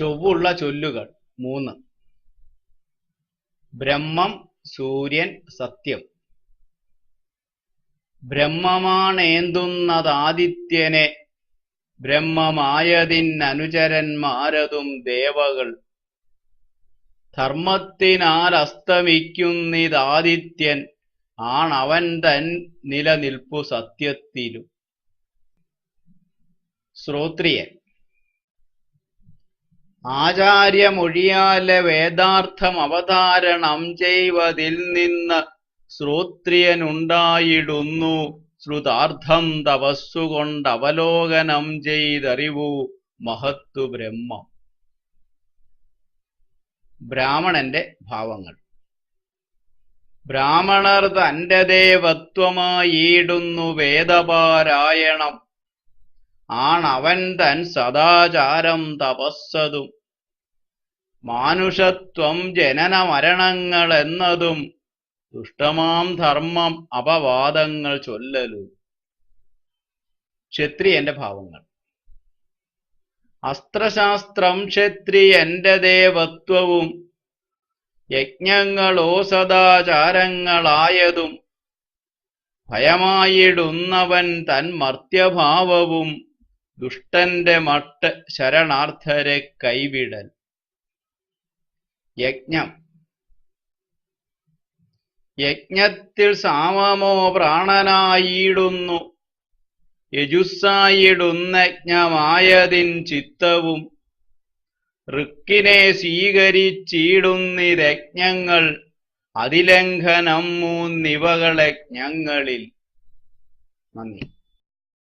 ചൊവ്വുള്ള ചൊല്ലുകൾ 3. ബ്രഹ്മം, സൂര്യൻ, സത്യം. ബ്രഹ്മമാണേന്തുന്നതാദിത്യനെ, ബ്രഹ്മമായതിനനുചരന്മാരതും ദേവകൾ. ധർമ്മത്തിനാൽ അസ്തമിക്കുന്നിതാദിത്യൻ, ആണവൻ തൻ നിലനിൽപ്പു സത്യത്തിലും. ശ്രോത്രിയൻ. ആചാര്യമൊഴിയാലെ വേദാർത്ഥം അവതാരണം ചെയ്വതിൽ നിന്ന് ശ്രോത്രിയനുണ്ടായിടുന്നു. ശ്രുതാർത്ഥം തപസ്സുകൊണ്ടവലോകനം ചെയ്തറിവൂ മഹത്തു ബ്രഹ്മം. ബ്രാഹ്മണന്റെ ഭാവങ്ങൾ. ബ്രാഹ്മണർ തന്റെ ദേവത്വമായിടുന്നു വേദപാരായണം, ആണവൻ തൻ സദാചാരം തപസ്സതും. മാനുഷത്വം ജനന മരണങ്ങളെന്നതും, ദുഷ്ടമാം ധർമ്മം അപവാദങ്ങൾ ചൊല്ലലും. ക്ഷത്രിയന്റെ ഭാവങ്ങൾ. അസ്ത്രശാസ്ത്രം ക്ഷത്രിയന്റെ ദേവത്വവും, യജ്ഞങ്ങളോ സദാചാരങ്ങളായതും. ഭയമായിടുന്നവൻ തൻ മർത്യഭാവവും, ദുഷ്ടന്റെ മട്ട് ശരണാർത്ഥരെ കൈവിടൽ. യജ്ഞം. യജ്ഞത്തിൽ സാമമോ പ്രാണനായിടുന്നു, യജുസ്സായിടുന്നജ്ഞമായതിൻ ചിത്തവും. ഋക്കിനെ സ്വീകരിച്ചിടുന്നിരജ്ഞങ്ങൾ, അതിലംഘനം 3 യജ്ഞങ്ങളിൽ. നന്ദി.